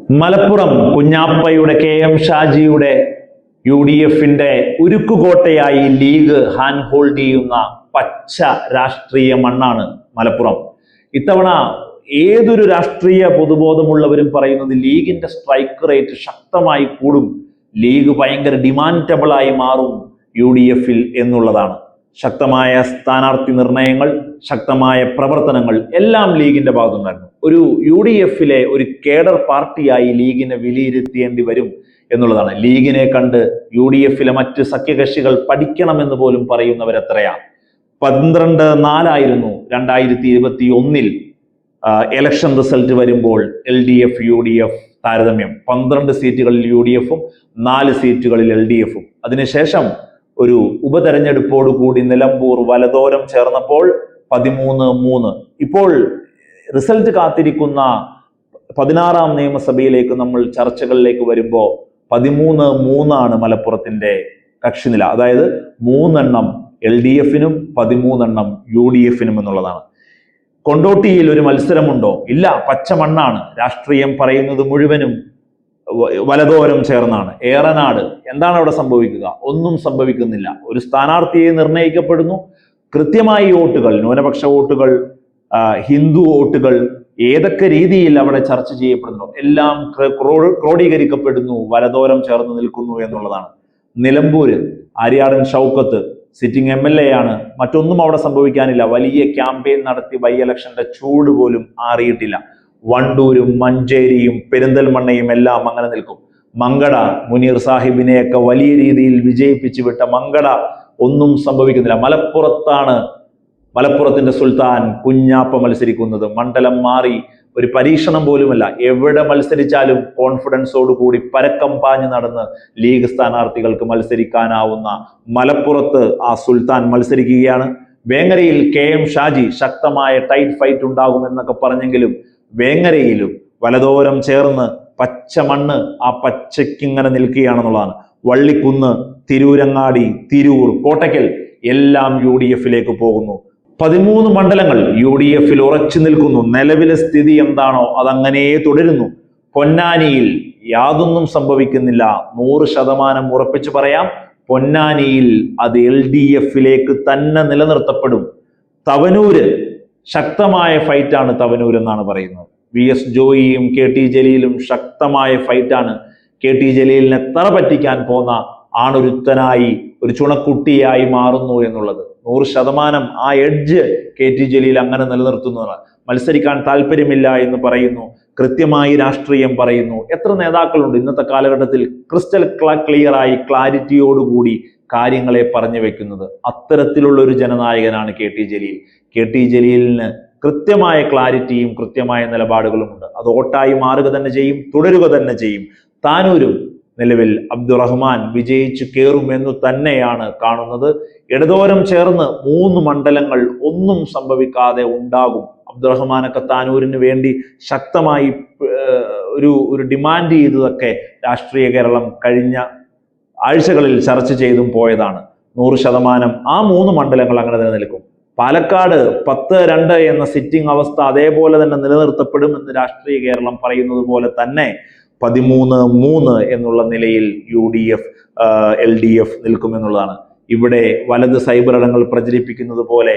മലപ്പുറം കുഞ്ഞാപ്പയുടെ KM ഷാജിയുടെ UDFന്റെ ഉരുക്കുകോട്ടയായി ലീഗ് ഹാൻഡ് ഹോൾഡ് ചെയ്യുന്ന പച്ച രാഷ്ട്രീയ മണ്ണാണ് മലപ്പുറം. ഇത്തവണ ഏതൊരു രാഷ്ട്രീയ പൊതുബോധമുള്ളവരും പറയുന്നത് ലീഗിന്റെ സ്ട്രൈക്ക് റേറ്റ് ശക്തമായി കൂടും, ലീഗ് ഭയങ്കര ഡിമാൻഡബിളായി മാറും UDFൽ എന്നുള്ളതാണ്. ശക്തമായ സ്ഥാനാർത്ഥി നിർണയങ്ങൾ, ശക്തമായ പ്രവർത്തനങ്ങൾ എല്ലാം ലീഗിന്റെ ഭാഗത്തുനിന്നായിരുന്നു. ഒരു UDFലെ ഒരു കേഡർ പാർട്ടിയായി ലീഗിനെ വിലയിരുത്തേണ്ടി വരും എന്നുള്ളതാണ്. ലീഗിനെ കണ്ട് UDFലെ മറ്റ് സഖ്യകക്ഷികൾ പഠിക്കണമെന്ന് പോലും പറയുന്നവരെത്രയാ. 12-4 2021 ഇലക്ഷൻ റിസൾട്ട് വരുമ്പോൾ LDF UDF താരതമ്യം. 12 സീറ്റുകളിൽ UDFും 4 സീറ്റുകളിൽ LDFും. അതിനുശേഷം ഒരു ഉപതെരഞ്ഞെടുപ്പോടുകൂടി നിലമ്പൂർ വലതോരം ചേർന്നപ്പോൾ 13-3. ഇപ്പോൾ റിസൾട്ട് കാത്തിരിക്കുന്ന 16ാം നിയമസഭയിലേക്ക് നമ്മൾ ചർച്ചകളിലേക്ക് വരുമ്പോൾ 13-3 മലപ്പുറത്തിന്റെ കക്ഷിനില. അതായത് 3 LDFനും 13 UDFനും എന്നുള്ളതാണ്. കൊണ്ടോട്ടിയിൽ ഒരു മത്സരമുണ്ടോ? ഇല്ല, പച്ച മണ്ണാണ്. രാഷ്ട്രീയം പറയുന്നത് മുഴുവനും വലതോരം ചേർന്നാണ്. ഏറനാട് എന്താണ് അവിടെ സംഭവിക്കുക? ഒന്നും സംഭവിക്കുന്നില്ല. ഒരു സ്ഥാനാർത്ഥിയെ നിർണയിക്കപ്പെടുന്നു, കൃത്യമായി വോട്ടുകൾ, ന്യൂനപക്ഷ വോട്ടുകൾ, ഹിന്ദു വോട്ടുകൾ ഏതൊക്കെ രീതിയിൽ അവിടെ ചർച്ച ചെയ്യപ്പെടുന്നു എല്ലാം ക്രോഡീകരിക്കപ്പെടുന്നു, വലതോരം ചേർന്ന് നിൽക്കുന്നു എന്നുള്ളതാണ്. നിലമ്പൂര് ആര്യാടൻ ഷൗക്കത്ത് സിറ്റിംഗ് MLA ആണ്. മറ്റൊന്നും അവിടെ സംഭവിക്കാനില്ല. വലിയ ക്യാമ്പയിൻ നടത്തി ബൈ ഇലക്ഷന്റെ ചൂട് പോലും ആറിയിട്ടില്ല. വണ്ടൂരും മഞ്ചേരിയും പെരിന്തൽമണ്ണയും എല്ലാം അങ്ങനെ നിൽക്കും. മങ്കട മുനീർ സാഹിബിനെയൊക്കെ വലിയ രീതിയിൽ വിജയിപ്പിച്ചു വിട്ട മങ്കട ഒന്നും സംഭവിക്കുന്നില്ല. മലപ്പുറത്തിന്റെ സുൽത്താൻ കുഞ്ഞാപ്പ മത്സരിക്കുന്നത്. മണ്ഡലം മാറി, ഒരു പരീക്ഷണം പോലുമല്ല. എവിടെ മത്സരിച്ചാലും കോൺഫിഡൻസോടുകൂടി പരക്കം പാഞ്ഞു നടന്ന് ലീഗ് സ്ഥാനാർത്ഥികൾക്ക് മത്സരിക്കാനാവുന്ന മലപ്പുറത്ത് ആ സുൽത്താൻ മത്സരിക്കുകയാണ്. വേങ്ങരയിൽ KM ഷാജി ശക്തമായ ടൈറ്റ് ഫൈറ്റ് ഉണ്ടാകുമെന്നൊക്കെ പറഞ്ഞെങ്കിലും വേങ്ങരയിലും വലതോരം ചേർന്ന് പച്ച മണ്ണ് ആ പച്ചയ്ക്കിങ്ങനെ നിൽക്കുകയാണെന്നുള്ളതാണ്. വള്ളിക്കുന്ന്, തിരൂരങ്ങാടി, തിരൂർ, കോട്ടയ്ക്കൽ എല്ലാം UDFലേക്ക് പോകുന്നു. 13 മണ്ഡലങ്ങൾ UDFൽ ഉറച്ചു നിൽക്കുന്നു. നിലവിലെ സ്ഥിതി എന്താണോ അതങ്ങനെ തുടരുന്നു. പൊന്നാനിയിൽ യാതൊന്നും സംഭവിക്കുന്നില്ല. 100% ഉറപ്പിച്ചു പറയാം, പൊന്നാനിയിൽ അത് LDFലേക്ക് തന്നെ നിലനിർത്തപ്പെടും. തവനൂര് ശക്തമായ ഫൈറ്റാണ് തവനൂർ എന്നാണ് പറയുന്നത്. VS ജോയിയും KT ജലീലും ശക്തമായ ഫൈറ്റാണ്. KT ജലീലിനെ തറ പറ്റിക്കാൻ പോന്ന ആണൊരുത്തനായി, ഒരു ചുണക്കുട്ടിയായി മാറുന്നു എന്നുള്ളത് 100% ആ എഡ്ജ് KT ജലീൽ അങ്ങനെ നിലനിർത്തുന്നതാണ്. മത്സരിക്കാൻ താല്പര്യമില്ല എന്ന് പറയുന്നു, കൃത്യമായി രാഷ്ട്രീയം പറയുന്നു. എത്ര നേതാക്കളുണ്ട് ഇന്നത്തെ കാലഘട്ടത്തിൽ ക്രിസ്റ്റൽ ക്ലിയറായി ക്ലാരിറ്റിയോടുകൂടി കാര്യങ്ങളെ പറഞ്ഞു വെക്കുന്നത്? അത്തരത്തിലുള്ള ഒരു ജനനായകനാണ് KT ജലീൽ. KT ജലീലിന് കൃത്യമായ ക്ലാരിറ്റിയും കൃത്യമായ നിലപാടുകളും ഉണ്ട്. അത് വോട്ടായി മാറുക തന്നെ ചെയ്യും, തുടരുക തന്നെ ചെയ്യും. താനൂരും നിലവിൽ അബ്ദുറഹ്മാൻ വിജയിച്ചു കയറും എന്ന് തന്നെയാണ് കാണുന്നത്. ഇടതോരം ചേർന്ന് 3 മണ്ഡലങ്ങൾ ഒന്നും സംഭവിക്കാതെ ഉണ്ടാകും. അബ്ദുറഹ്മാനൊക്കെ താനൂരിന് വേണ്ടി ശക്തമായി ഒരു ഡിമാൻഡ് ചെയ്തതൊക്കെ രാഷ്ട്രീയ കേരളം കഴിഞ്ഞ ആഴ്ചകളിൽ ചർച്ച ചെയ്തും പോയതാണ്. 100% ആ 3 മണ്ഡലങ്ങൾ അങ്ങനെ തന്നെ നിൽക്കും. പാലക്കാട് 10-2 എന്ന സിറ്റിംഗ് അവസ്ഥ അതേപോലെ തന്നെ നിലനിർത്തപ്പെടുമെന്ന് രാഷ്ട്രീയ കേരളം പറയുന്നത് പോലെ തന്നെ 13-3 എന്നുള്ള നിലയിൽ UDF LDF നിൽക്കുമെന്നുള്ളതാണ്. ഇവിടെ വലത് സൈബറിടങ്ങൾ പ്രചരിപ്പിക്കുന്നത് പോലെ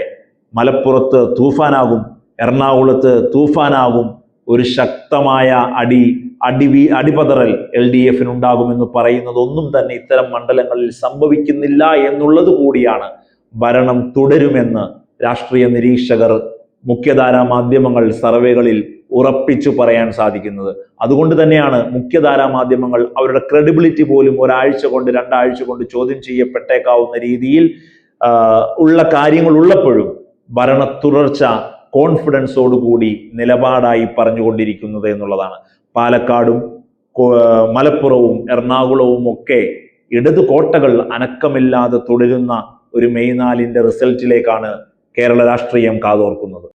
മലപ്പുറത്ത് തൂഫാനാകും, എറണാകുളത്ത് തൂഫാനാകും. ഒരു ശക്തമായ അടിപതറൽ LDFനുണ്ടാകുമെന്ന് പറയുന്നതൊന്നും തന്നെ ഇത്തരം മണ്ഡലങ്ങളിൽ സംഭവിക്കുന്നില്ല എന്നുള്ളത് കൂടിയാണ്. ഭരണം തുടരുമെന്ന് രാഷ്ട്രീയ നിരീക്ഷകർ, മുഖ്യധാരാ മാധ്യമങ്ങൾ സർവേകളിൽ ഉറപ്പിച്ചു പറയാൻ സാധിക്കുന്നത്. അതുകൊണ്ട് തന്നെയാണ് മുഖ്യധാരാ മാധ്യമങ്ങൾ അവരുടെ ക്രെഡിബിലിറ്റി പോലും 1 ആഴ്ച കൊണ്ട് 2 ആഴ്ച കൊണ്ട് ചോദ്യം ചെയ്യപ്പെട്ടേക്കാവുന്ന രീതിയിൽ ഉള്ള കാര്യങ്ങൾ ഉള്ളപ്പോഴും ഭരണ തുടർച്ച കോൺഫിഡൻസോടുകൂടി നിലപാടായി പറഞ്ഞുകൊണ്ടിരിക്കുന്നത് എന്നുള്ളതാണ്. പാലക്കാടും മലപ്പുറവും എറണാകുളവും ഒക്കെ ഇടതു കോട്ടകൾ അനക്കമില്ലാതെ തുടരുന്ന ഒരു മെയ് 4 റിസൾട്ടിലേക്കാണ് കേരള രാഷ്ട്രീയം കാതോർക്കുന്നത്.